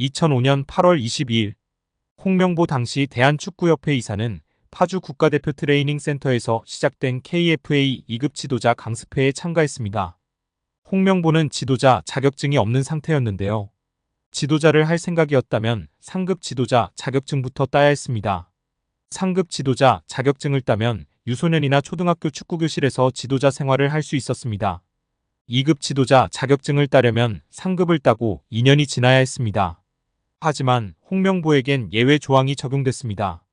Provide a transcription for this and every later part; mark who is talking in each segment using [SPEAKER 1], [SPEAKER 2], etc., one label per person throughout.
[SPEAKER 1] 2005년 8월 22일 홍명보 당시 대한축구협회 이사는 파주 국가대표 트레이닝 센터에서 시작된 KFA 2급 지도자 강습회에 참가했습니다. 홍명보는 지도자 자격증이 없는 상태였는데요. 지도자를 할 생각이었다면 상급 지도자 자격증부터 따야 했습니다. 상급 지도자 자격증을 따면 유소년이나 초등학교 축구교실에서 지도자 생활을 할 수 있었습니다. 2급 지도자 자격증을 따려면 상급을 따고 2년이 지나야 했습니다. 하지만 홍명보에겐 예외 조항이 적용됐습니다.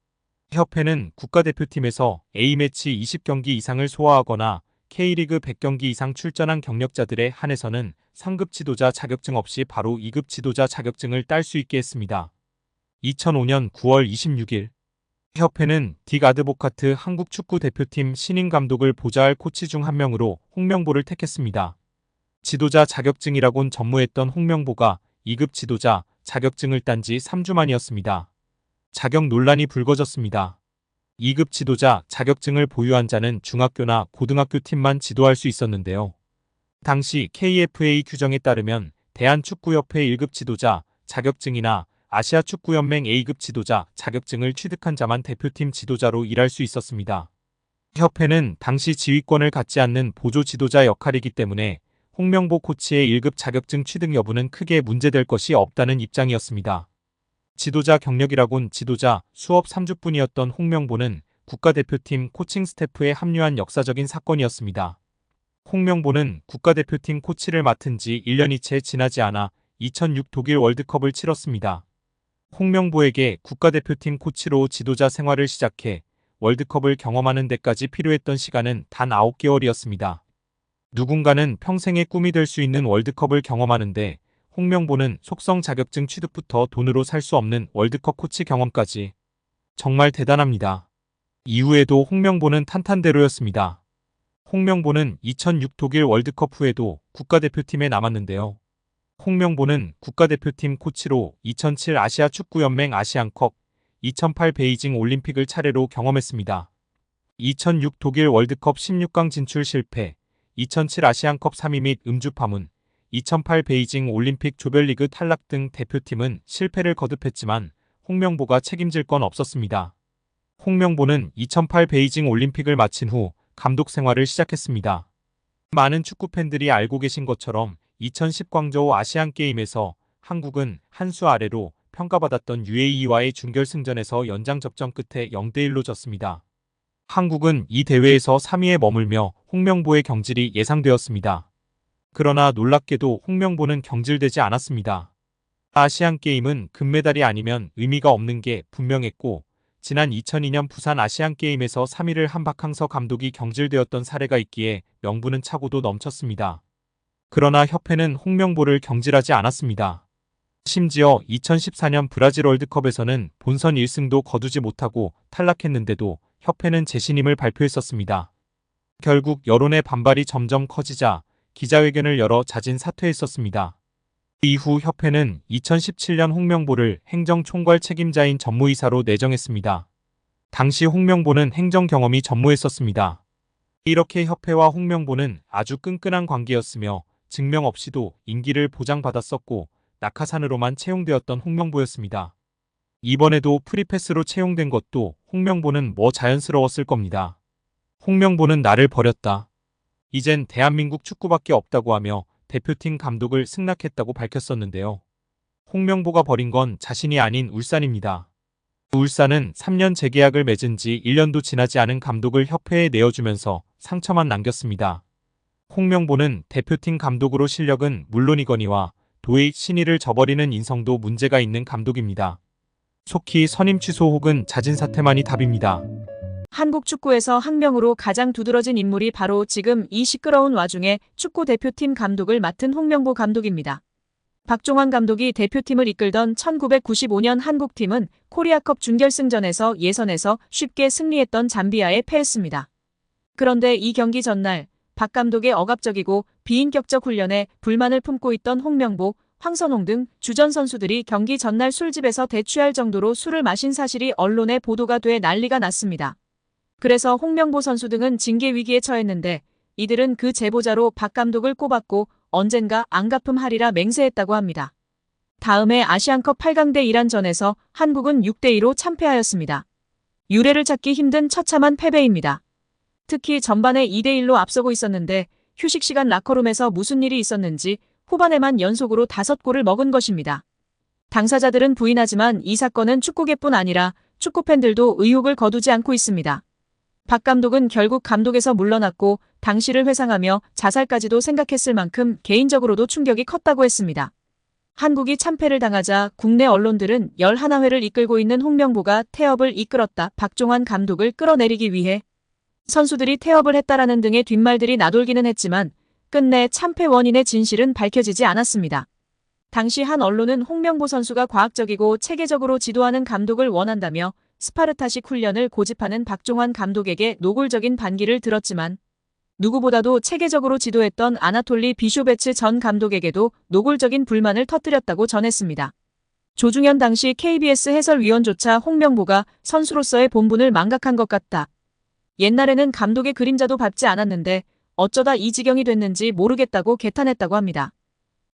[SPEAKER 1] 협회는 국가대표팀에서 A매치 20경기 이상을 소화하거나 K리그 100경기 이상 출전한 경력자들에 한해서는 상급 지도자 자격증 없이 바로 2급 지도자 자격증을 딸 수 있게 했습니다. 2005년 9월 26일 협회는 딕 아드보카트 한국 축구 대표팀 신인 감독을 보좌할 코치 중 한 명으로 홍명보를 택했습니다. 지도자 자격증이라곤 전무했던 홍명보가 2급 지도자 자격증을 딴 지 3주 만이었습니다. 자격 논란이 불거졌습니다. 2급 지도자 자격증을 보유한 자는 중학교나 고등학교 팀만 지도할 수 있었는데요. 당시 KFA 규정에 따르면 대한축구협회 1급 지도자 자격증이나 아시아축구연맹 A급 지도자 자격증을 취득한 자만 대표팀 지도자로 일할 수 있었습니다. 협회는 당시 지휘권을 갖지 않는 보조 지도자 역할이기 때문에 홍명보 코치의 1급 자격증 취득 여부는 크게 문제될 것이 없다는 입장이었습니다. 지도자 경력이라곤 지도자 수업 3주뿐이었던 홍명보는 국가대표팀 코칭 스태프에 합류한 역사적인 사건이었습니다. 홍명보는 국가대표팀 코치를 맡은 지 1년이 채 지나지 않아 2006 독일 월드컵을 치렀습니다. 홍명보에게 국가대표팀 코치로 지도자 생활을 시작해 월드컵을 경험하는 데까지 필요했던 시간은 단 9개월이었습니다. 누군가는 평생의 꿈이 될 수 있는 월드컵을 경험하는데 홍명보는 속성 자격증 취득부터 돈으로 살 수 없는 월드컵 코치 경험까지 정말 대단합니다. 이후에도 홍명보는 탄탄대로였습니다. 홍명보는 2006 독일 월드컵 후에도 국가대표팀에 남았는데요. 홍명보는 국가대표팀 코치로 2007 아시아축구연맹 아시안컵, 2008 베이징 올림픽을 차례로 경험했습니다. 2006 독일 월드컵 16강 진출 실패, 2007 아시안컵 3위 및 음주 파문, 2008 베이징 올림픽 조별리그 탈락 등 대표팀은 실패를 거듭했지만 홍명보가 책임질 건 없었습니다. 홍명보는 2008 베이징 올림픽을 마친 후 감독 생활을 시작했습니다. 많은 축구팬들이 알고 계신 것처럼 2010 광저우 아시안게임에서 한국은 한 수 아래로 평가받았던 UAE와의 준결승전에서 연장 접전 끝에 0대1로 졌습니다. 한국은 이 대회에서 3위에 머물며 홍명보의 경질이 예상되었습니다. 그러나 놀랍게도 홍명보는 경질되지 않았습니다. 아시안게임은 금메달이 아니면 의미가 없는 게 분명했고 지난 2002년 부산 아시안게임에서 3위를 한 박항서 감독이 경질되었던 사례가 있기에 명분은 차고도 넘쳤습니다. 그러나 협회는 홍명보를 경질하지 않았습니다. 심지어 2014년 브라질 월드컵에서는 본선 1승도 거두지 못하고 탈락했는데도 협회는 재신임을 발표했었습니다. 결국 여론의 반발이 점점 커지자 기자회견을 열어 자진 사퇴했었습니다. 이후 협회는 2017년 홍명보를 행정총괄 책임자인 전무이사로 내정했습니다. 당시 홍명보는 행정 경험이 전무했었습니다. 이렇게 협회와 홍명보는 아주 끈끈한 관계였으며 증명 없이도 임기를 보장받았었고 낙하산으로만 채용되었던 홍명보였습니다. 이번에도 프리패스로 채용된 것도 홍명보는 뭐 자연스러웠을 겁니다. 홍명보는 나를 버렸다. 이젠 대한민국 축구밖에 없다고 하며 대표팀 감독을 승낙했다고 밝혔었는데요. 홍명보가 버린 건 자신이 아닌 울산입니다. 울산은 3년 재계약을 맺은 지 1년도 지나지 않은 감독을 협회에 내어주면서 상처만 남겼습니다. 홍명보는 대표팀 감독으로 실력은 물론이거니와 도의 신의를 저버리는 인성도 문제가 있는 감독입니다. 속히 선임 취소 혹은 자진 사퇴만이 답입니다.
[SPEAKER 2] 한국 축구에서 학명으로 가장 두드러진 인물이 바로 지금 이 시끄러운 와중에 축구 대표팀 감독을 맡은 홍명보 감독입니다. 박종환 감독이 대표팀을 이끌던 1995년 한국팀은 코리아컵 준결승전에서 예선에서 쉽게 승리했던 잠비아에 패했습니다. 그런데 이 경기 전날 박 감독의 억압적이고 비인격적 훈련에 불만을 품고 있던 홍명보, 황선홍 등 주전 선수들이 경기 전날 술집에서 대취할 정도로 술을 마신 사실이 언론에 보도가 돼 난리가 났습니다. 그래서 홍명보 선수 등은 징계 위기에 처했는데 이들은 그 제보자로 박 감독을 꼽았고 언젠가 안갚음하리라 맹세했다고 합니다. 다음해 아시안컵 8강 대 이란전에서 한국은 6대2로 참패하였습니다. 유례를 찾기 힘든 처참한 패배입니다. 특히 전반에 2대1로 앞서고 있었는데 휴식 시간 라커룸에서 무슨 일이 있었는지 후반에만 연속으로 5골을 먹은 것입니다. 당사자들은 부인하지만 이 사건은 축구계뿐 아니라 축구팬들도 의혹을 거두지 않고 있습니다. 박 감독은 결국 감독에서 물러났고 당시를 회상하며 자살까지도 생각했을 만큼 개인적으로도 충격이 컸다고 했습니다. 한국이 참패를 당하자 국내 언론들은 11회를 이끌고 있는 홍명보가 태업을 이끌었다. 박종환 감독을 끌어내리기 위해 선수들이 태업을 했다라는 등의 뒷말들이 나돌기는 했지만 끝내 참패 원인의 진실은 밝혀지지 않았습니다. 당시 한 언론은 홍명보 선수가 과학적이고 체계적으로 지도하는 감독을 원한다며 스파르타식 훈련을 고집하는 박종환 감독에게 노골적인 반기를 들었지만 누구보다도 체계적으로 지도했던 아나톨리 비쇼베츠 전 감독에게도 노골적인 불만을 터뜨렸다고 전했습니다. 조중현 당시 KBS 해설위원조차 홍명보가 선수로서의 본분을 망각한 것 같다. 옛날에는 감독의 그림자도 밟지 않았는데 어쩌다 이 지경이 됐는지 모르겠다고 개탄했다고 합니다.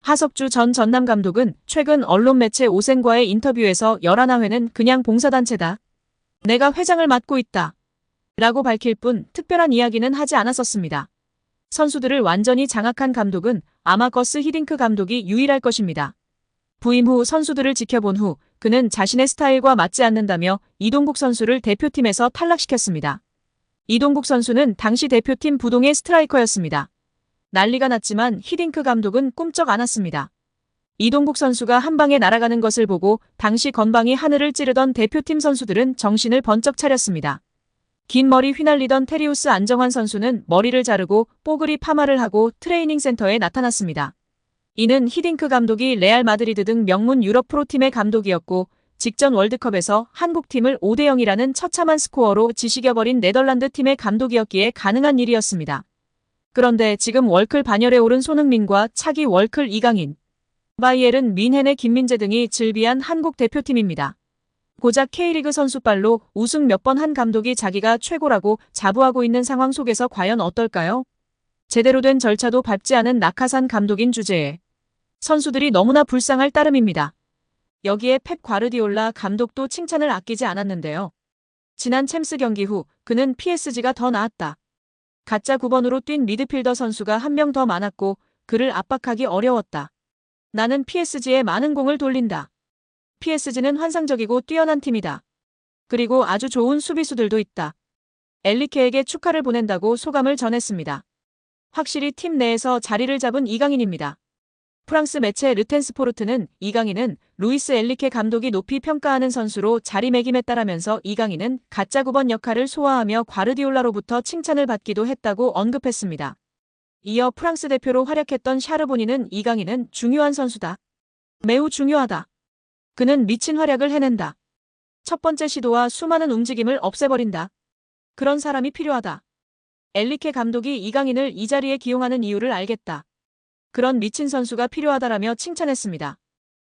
[SPEAKER 2] 하석주 전 전남 감독은 최근 언론 매체 오센과의 인터뷰에서 11회는 그냥 봉사단체다. 내가 회장을 맡고 있다. 라고 밝힐 뿐 특별한 이야기는 하지 않았었습니다. 선수들을 완전히 장악한 감독은 아마 거스 히딩크 감독이 유일할 것입니다. 부임 후 선수들을 지켜본 후 그는 자신의 스타일과 맞지 않는다며 이동국 선수를 대표팀에서 탈락시켰습니다. 이동국 선수는 당시 대표팀 부동의 스트라이커였습니다. 난리가 났지만 히딩크 감독은 꿈쩍 않았습니다. 이동국 선수가 한 방에 날아가는 것을 보고 당시 건방이 하늘을 찌르던 대표팀 선수들은 정신을 번쩍 차렸습니다. 긴 머리 휘날리던 테리우스 안정환 선수는 머리를 자르고 뽀글이 파마를 하고 트레이닝 센터에 나타났습니다. 이는 히딩크 감독이 레알 마드리드 등 명문 유럽 프로팀의 감독이었고 직전 월드컵에서 한국팀을 5대0이라는 처참한 스코어로 지식여버린 네덜란드 팀의 감독이었기에 가능한 일이었습니다. 그런데 지금 월클 반열에 오른 손흥민과 차기 월클 이강인, 바이에른 민헨의 김민재 등이 즐비한 한국 대표팀입니다. 고작 K리그 선수빨로 우승 몇 번 한 감독이 자기가 최고라고 자부하고 있는 상황 속에서 과연 어떨까요? 제대로 된 절차도 밟지 않은 낙하산 감독인 주제에 선수들이 너무나 불쌍할 따름입니다. 여기에 펩 과르디올라 감독도 칭찬을 아끼지 않았는데요. 지난 챔스 경기 후 그는 PSG가 더 나았다. 가짜 9번으로 뛴 미드필더 선수가 한 명 더 많았고 그를 압박하기 어려웠다. 나는 PSG에 많은 공을 돌린다. PSG는 환상적이고 뛰어난 팀이다. 그리고 아주 좋은 수비수들도 있다. 엘리케에게 축하를 보낸다고 소감을 전했습니다. 확실히 팀 내에서 자리를 잡은 이강인입니다. 프랑스 매체 르텐스포르트는 이강인은 루이스 엘리케 감독이 높이 평가하는 선수로 자리매김했다라면서 이강인은 가짜 9번 역할을 소화하며 과르디올라로부터 칭찬을 받기도 했다고 언급했습니다. 이어 프랑스 대표로 활약했던 샤르보니는 이강인은 중요한 선수다. 매우 중요하다. 그는 미친 활약을 해낸다. 첫 번째 시도와 수많은 움직임을 없애버린다. 그런 사람이 필요하다. 엘리케 감독이 이강인을 이 자리에 기용하는 이유를 알겠다. 그런 미친 선수가 필요하다라며 칭찬했습니다.